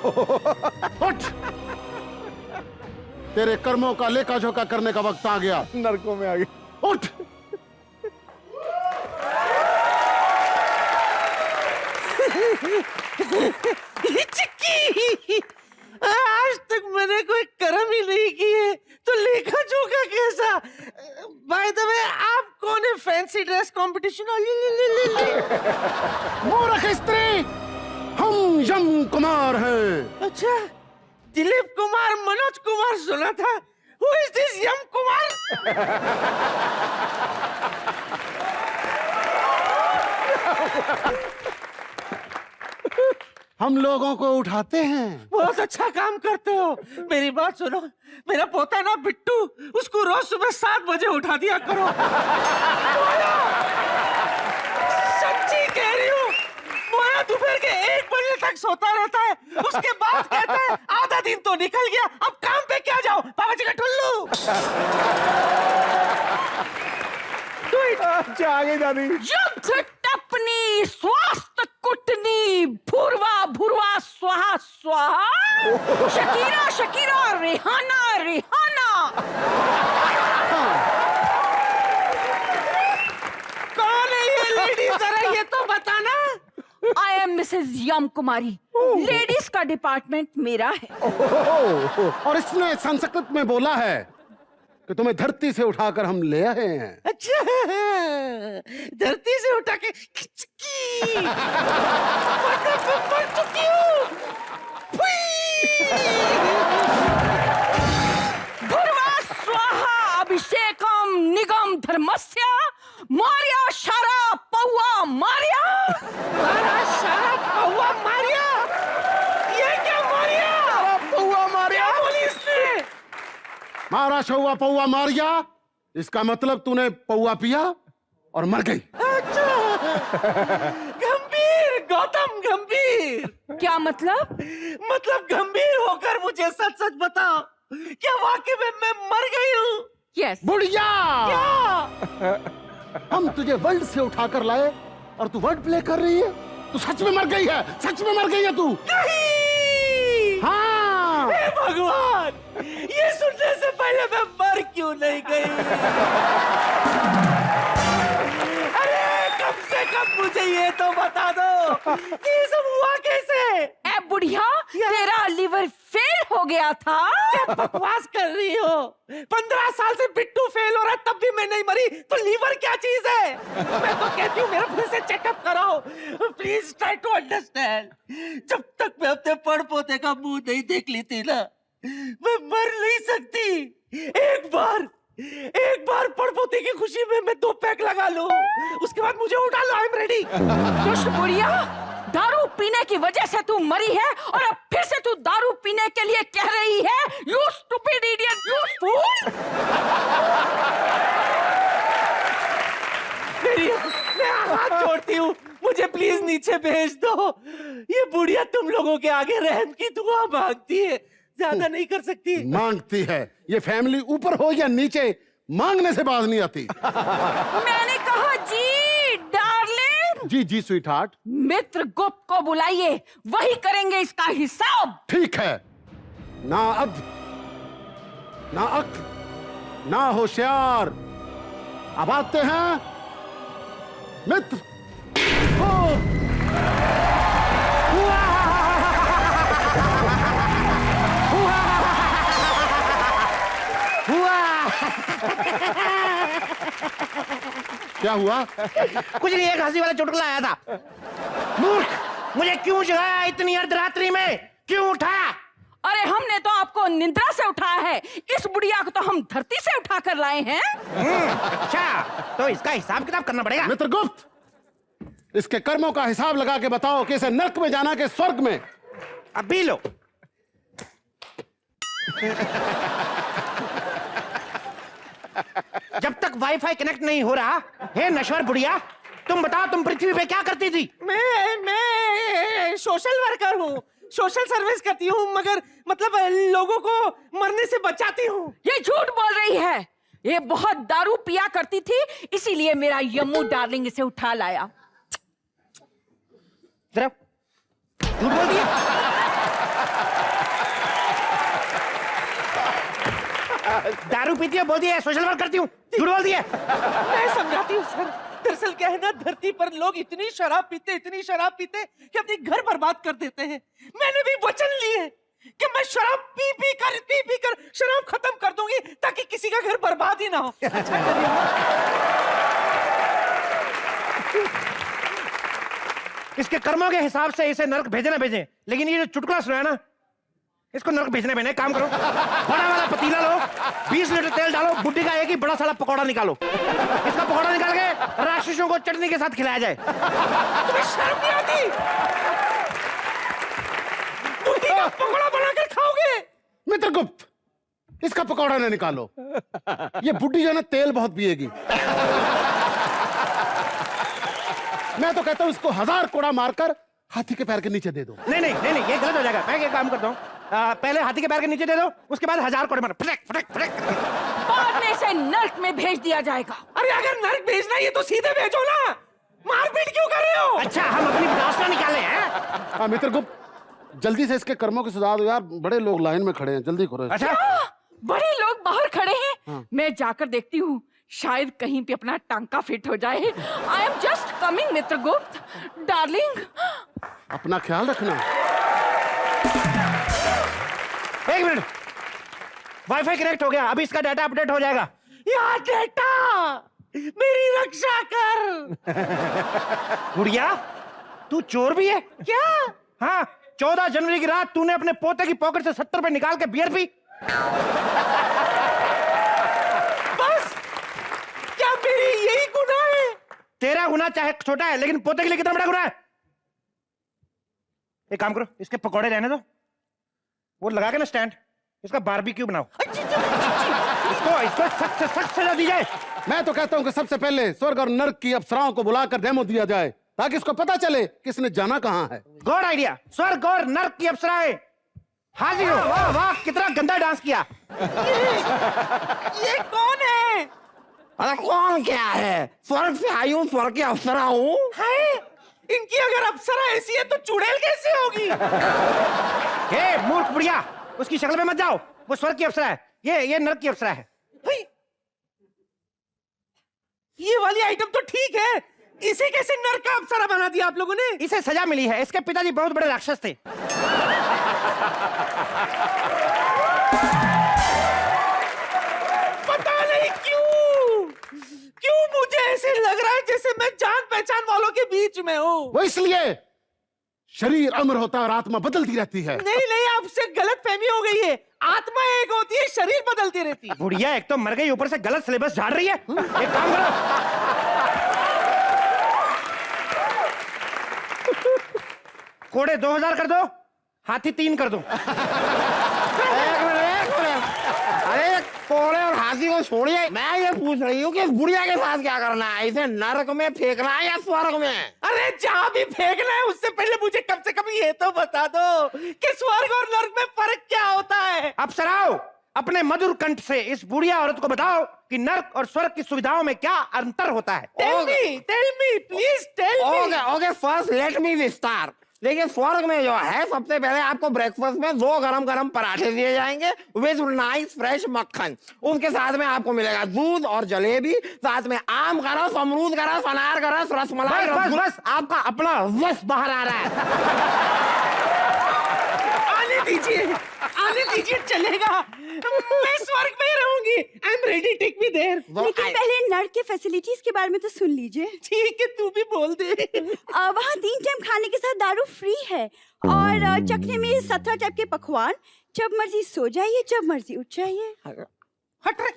उठ, तेरे कर्मों का लेखा जोखा करने का वक्त आ गया। नरकों में आ गया। उठ। चिक्की, आज तक मैंने कोई कर्म ही नहीं किए तो लेखा जोखा कैसा? बाय द वे, आप कौन है? Fancy dress competition? मूर्ख स्त्री, हम यम कुमार हैं। अच्छा, दिलीप कुमार, मनोज कुमार सुना था। Who is this यम कुमार? हम लोगों को उठाते हैं। बहुत अच्छा काम करते हो। मेरी बात सुनो, मेरा पोता ना बिट्टू, उसको रोज सुबह 7 बजे उठा दिया करो। सच्ची कह रही हूँ, मोया दोपहर के 1 बजे तक सोता रहता है, उसके बाद कहता है आधा दिन तो निकल गया, अब काम पे क्या जाओ, पापा जी का टुल्लू। अच्छा, आगे दादी। युद्ध टपनी स्वास्थ्य कुटनी भूर्वा भूर्वा स्वाहा स्वाहा शकीरा शकीरा रेहाना रेहाना। कौन है ये लेडी, जरा ये तो बताना। I am Mrs Yam Kumari, ladies का डिपार्टमेंट मेरा है। और इसने संस्कृत में बोला है कि तुम्हें धरती से उठाकर हम ले आए हैं। अच्छा, धरती से उठा के मर चुकी हूँ। भूर्वा स्वाहा अभिषेकम निगम धर्मस्य मार्या शारा पौवा मार्या। मारा सारा पौवा मारिया। ये क्या मारिया? पौवा मारिया। क्या बोली इसने? मारा शौवा पौवा मारिया, इसका मतलब तूने पौवा पिया और मर गई। अच्छा, गंभीर, गौतम गंभीर। क्या मतलब? मतलब गंभीर होकर मुझे सच सच बताओ, क्या वाकई में मैं मर गई हूँ? यस। बुढ़िया, क्या? हम तुझे वर्ल्ड से उठाकर लाए और तू वर्ड प्ले कर रही है? तू सच में मर गई है, सच में मर गई है तू। नहीं। हाँ। हे भगवान, ये सुनने से पहले मैं मर क्यों नहीं गई? अरे कम से कम मुझे ये तो बता दो कि ये सब हुआ कैसे? ए बुढ़िया, तेरा लिवर फेल हो गया था। क्या बकवास कर रही हो? 15 साल से बिट्टू फेल हो रहा है, तब भी मैं नहीं मरी, तो लीवर क्या चीज है? मैं तो कहती हूँ मेरा फिर से चेकअप कराओ। Please try to understand. जब तक मैं अपने पड़ पोते का मुंह नहीं देख लेती ना, मैं मर नहीं सकती। एक बार पड़पोते की खुशी में मैं 2 पैक लगा लूं, उसके बाद मुझे उठा लो। आई एम रेडी। दुष्ट बुढ़िया, दारू पीने की वजह से तू मरी है और अब फिर से तू दारू पीने के लिए कह रही है? You stupid idiot, you fool. मैं हाथ जोड़ती हूँ, मुझे प्लीज नीचे भेज दो। ये बुढ़िया तुम लोगों के आगे रहम की दुआ मांगती है, ज्यादा नहीं कर सकती। मांगती है। ये फैमिली ऊपर हो या नीचे, मांगने से बात नहीं आती। मैंने कहा जी डार्लिंग। जी जी स्वीट हार्ट। मित्र गुप्त को बुलाइए, वही करेंगे इसका हिसाब। ठीक है। ना अद, ना अक, ना होशियार। अब आते हैं मित्र। क्या हुआ? कुछ नहीं, एक हंसी वाला चुटकुला आया था। मूर्ख, मुझे क्यों जगाया इतनी अर्धरात्रि में? क्यों उठाया? अरे हमने तो आपको निद्रा से उठाया है, इस बुढ़िया को तो हम धरती से उठा कर लाए हैं। अच्छा, तो इसका हिसाब किताब करना पड़ेगा। मित्रगुप्त, इसके कर्मों का हिसाब लगा के बताओ कि इसे नर्क में जाना के स्वर्ग में। अभी लो। जब तक वाईफाई कनेक्ट नहीं हो रहा, हे नश्वर बुढ़िया, तुम बताओ तुम पृथ्वी पे क्या करती थी? मैं सोशल वर्कर हूँ, सोशल सर्विस करती हूँ, मगर मतलब लोगों को मरने से बचाती हूँ। ये झूठ बोल रही है, ये बहुत दारू पिया करती थी, इसीलिए मेरा यम्मू डार्लिंग इसे उठा लाया। जरा झूठ बोल दिया। दारू पीती है, बोलती है सोशल वर्क करती हूँ, झूठ बोलती है। मैं समझाती हूँ सर, दरअसल क्या है ना, धरती पर लोग इतनी शराब पीते कि अपनी घर बर्बाद कर देते हैं। मैंने भी वचन लिए कि मैं शराब पी कर शराब खत्म कर दूंगी ताकि किसी का घर बर्बाद ही ना हो। अच्छा इसके कर्मों के हिसाब से इसे नरक भेजे ना भेजे, लेकिन ये जो चुटकुला सुनाया ना, इसको नरक भेजने भेजने। काम करो, बड़ा वाला पतीला लो, 20 लीटर तेल डालो, बुड्ढी का एक ही बड़ा सारा पकौड़ा निकालो, इसका पकौड़ा निकाल के राक्षसों को चटनी के साथ खिलाया जाए। तुम्हें शर्म नहीं आती? बुड्ढी का पकौड़ा बनाकर खाओगे? मित्रगुप्त, इसका पकौड़ा ना निकालो, ये बुड्ढी जो ना तेल बहुत पिएगी। मैं तो कहता हूं इसको 1000 कोड़ा मारकर हाथी के पैर के नीचे दे दो। नहीं, ये गलत हो जाएगा। मैं ये काम करता हूँ, पहले हाथी के पैर के नीचे दे दो, उसके बाद 1000 कोड़े मारो, फटक फटक फटक, बाद में इसे नर्क में भेज दिया जाएगा। अरे अगर नर्क भेजना है तो सीधे भेजो ना, मारपीट क्यों कर रहे हो? अच्छा, हम अपनी विनाशना निकाले हैं। हाँ मित्रगुप्त, जल्दी से इसके कर्मों की सजा दो यार, बड़े लोग लाइन में खड़े हैं, जल्दी करो। अच्छा, बड़े लोग बाहर खड़े हैं। मैं जाकर देखती हूँ, शायद कहीं पे अपना टांका फिट हो जाए। I am just coming Mitragupta darling. अपना ख्याल रखना। एक मिनट, वाईफाई कनेक्ट हो गया, अभी इसका डाटा अपडेट हो जाएगा। यार बेटा, मेरी रक्षा कर। गुड़िया, तू चोर भी है क्या? हाँ, 14 जनवरी की रात तूने अपने पोते की पॉकेट से 70 रुपए निकाल के बियर पी। बस, क्या मेरी यही गुनाह है? तेरा गुनाह चाहे छोटा है, लेकिन पोते के लिए कितना बड़ा गुनाह है। एक काम करो, इसके पकौड़े रहने दो, वो लगा के ना स्टैंड, इसका बारबेक्यू बनाओ। इसको सख्त से सख्त सजा दी जाए। मैं तो कहता हूं कि सबसे पहले स्वर्ग और नर्क की अप्सराओं को बुलाकर डेमो दिया जाए, ताकि इसको पता चले किसने जाना कहां है। God idea. स्वर्ग और नर्क की अप्सराएं हाजिर हो। वाह वाह, कितना गंदा डांस किया। ये कौन है? अरे कौन क्या है? स्वर्ग से आई हूँ, स्वर्ग की अप्सरा हूँ। है? इनकी अगर अप्सरा ऐसी है तो चुड़ैल कैसे होगी? हे मूर्ख बुढ़िया, उसकी शक्ल में मत जाओ, वो स्वर्ग की अप्सरा है, ये नर्क की अप्सरा है। ये वाली आइटम तो ठीक है, इसे कैसे नर्क का अप्सरा बना दिया आप लोगों ने? इसे सजा मिली है, इसके पिताजी बहुत बड़े राक्षस थे। पता नहीं क्यों मुझे ऐसे लग रहा है जैसे मैं जान पहचान वालों के बीच में हूँ। वो इसलिए शरीर अमर होता है और आत्मा बदलती रहती है। नहीं, आपसे गलतफहमी हो गई है। आत्मा एक होती है, शरीर बदलती रहती है। बुढ़िया एक तो मर गई, ऊपर से गलत सिलेबस झाड़ रही है। एक काम करो, कोड़े 2000 कर दो, हाथी 3 कर दो। एक मिनट। अरे कोड़े और हाथी को छोड़िए, मैं ये पूछ रही हूँ कि इस बुढ़िया के साथ क्या करना है? इसे नरक में फेंकना है या स्वर्ग में? अरे जहाँ भी फेंकना है उससे पहले मुझे कम से कम ये तो बता दो कि स्वर्ग और नर्क में फर्क क्या होता है। अप्सराओं, अपने मधुर कंठ से इस बुढ़िया औरत को बताओ कि नर्क और स्वर्ग की सुविधाओं में क्या अंतर होता है। Tell me please tell me. Okay, first let me विस्तार। देखिए, स्वर्ग में जो है, सबसे पहले आपको ब्रेकफास्ट में 2 गरम पराठे दिए जाएंगे विद नाइस फ्रेश मक्खन। उसके साथ में आपको मिलेगा दूध और जलेबी, साथ में आम का रस, अमरूद का रस, अनार का रस, रसमलाई, बस आपका अपना रस बाहर आ रहा है। आने दीजिए, चलेगा। मैं स्वर्ग में ही रहूंगी। I am ready, take me there. लेकिन पहले नर्क के फैसिलिटीज के बारे में तो सुन लीजिए। ठीक है, तू भी बोल दे। वहाँ 3 टाइम खाने के साथ दारू फ्री है और चखने में 17 टाइप के पकवान। जब मर्जी सो जाइए, जब मर्जी उठ जाइए। हट रे।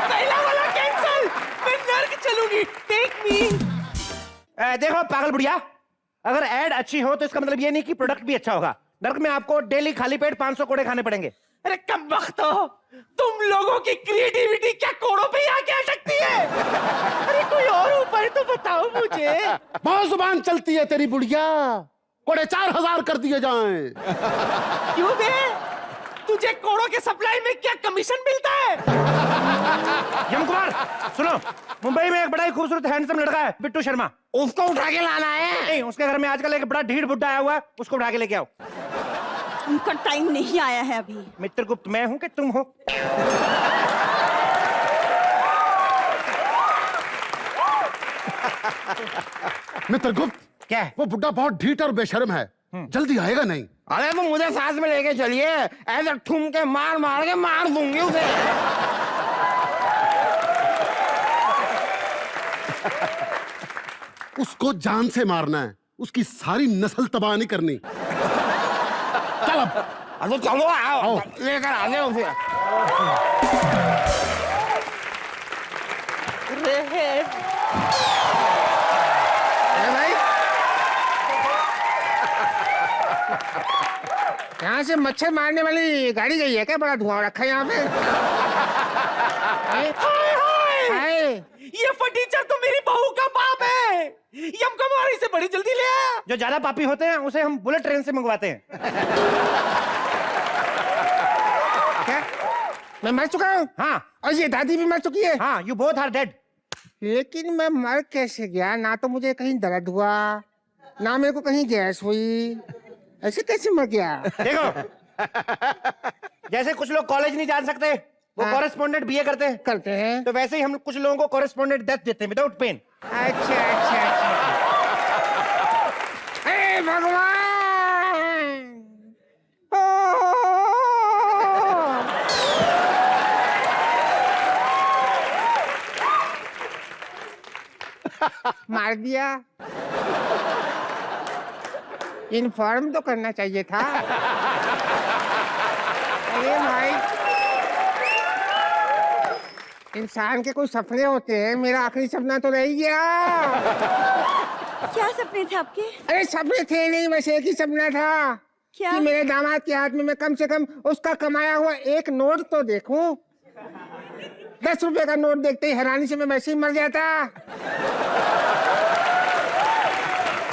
पहला वाला कैंसिल, मैं नर्क चलूंगी, टेक मी। देखो पागल बुढ़िया, अगर एड अच्छी हो तो इसका मतलब ये नहीं कि प्रोडक्ट भी अच्छा होगा। नर्क में आपको डेली खाली पेट 500 कोड़े खाने पड़ेंगे। अरे कमबख्त हो, तुम लोगों की क्रिएटिविटी क्या कोड़ों पे आके अटकती है? अरे कोई और उपाय तो बताओ मुझे। बहुत जुबान चलती है तेरी बुढ़िया, कोड़े 4000 कर दिए जाएं। क्यों बे? तुझे कोड़ों के सप्लाई में क्या कमीशन मिलता है? यम कुमार सुनो, मुंबई में एक बड़ा ही खूबसूरत हैंडसम लड़का है, बिट्टू शर्मा। उसको उठा के लाना है। नहीं, उसके घर में आजकल एक बड़ा ढीठ बुड्ढा आया हुआ है, उसको उठा के लेके आओ। उनका टाइम नहीं आया है अभी। मित्र गुप्त मैं हूं कि तुम हो? मित्र गुप्त, क्या है? वो बुड्ढा बहुत ढीठ और बेशर्म है, जल्दी आएगा नहीं। अरे तो मुझे साथ में लेके चलिए, ऐसे ठुमके मार मार के मार दूंगी उसे। उसको जान से मारना है, उसकी सारी नस्ल तबाह नहीं करनी। चल अब। अरे चलो आओ, लेकर आ जाओ उसे। भाई यहाँ से मच्छर मारने वाली गाड़ी गई है क्या? बड़ा धुआं रखा है यहाँ पे। हाय, ये फटीचर तो मेरी बहू का बाप है। यमकमारी से बड़ी जल्दी ले आया। जो ज्यादा पापी होते हैं उसे हम बुलेट ट्रेन से मंगवाते हैं। क्या? मैं मर चुका हूँ? हाँ। और ये दादी भी मर चुकी है? हाँ, यू बोथ आर डेड। लेकिन मैं मर कैसे गया? ना तो मुझे कहीं दर्द हुआ, ना मेरे को कहीं गैस हुई, ऐसे कैसे मर गया? देखो, जैसे कुछ लोग कॉलेज नहीं जा सकते, वो हाँ। कॉरेस्पॉन्डेंट बीए करते हैं, तो वैसे ही हम कुछ लोगों को कॉरेस्पॉन्डेंट डेथ देते हैं विदाउट पेन। अच्छा अच्छा अच्छा। हे भगवान! मार दिया। इन्फॉर्म तो करना चाहिए था। अरे भाई, इंसान के कोई सपने होते हैं, मेरा आखिरी सपना तो रह गया। क्या सपने थे आपके? अरे सपने थे नहीं, बस एक ही सपना था क्या? कि मेरे दामाद के हाथ में मैं कम से कम उसका कमाया हुआ एक नोट तो देखूं। 10 रुपए का नोट देखते ही हैरानी से मैं वैसे ही मर जाता।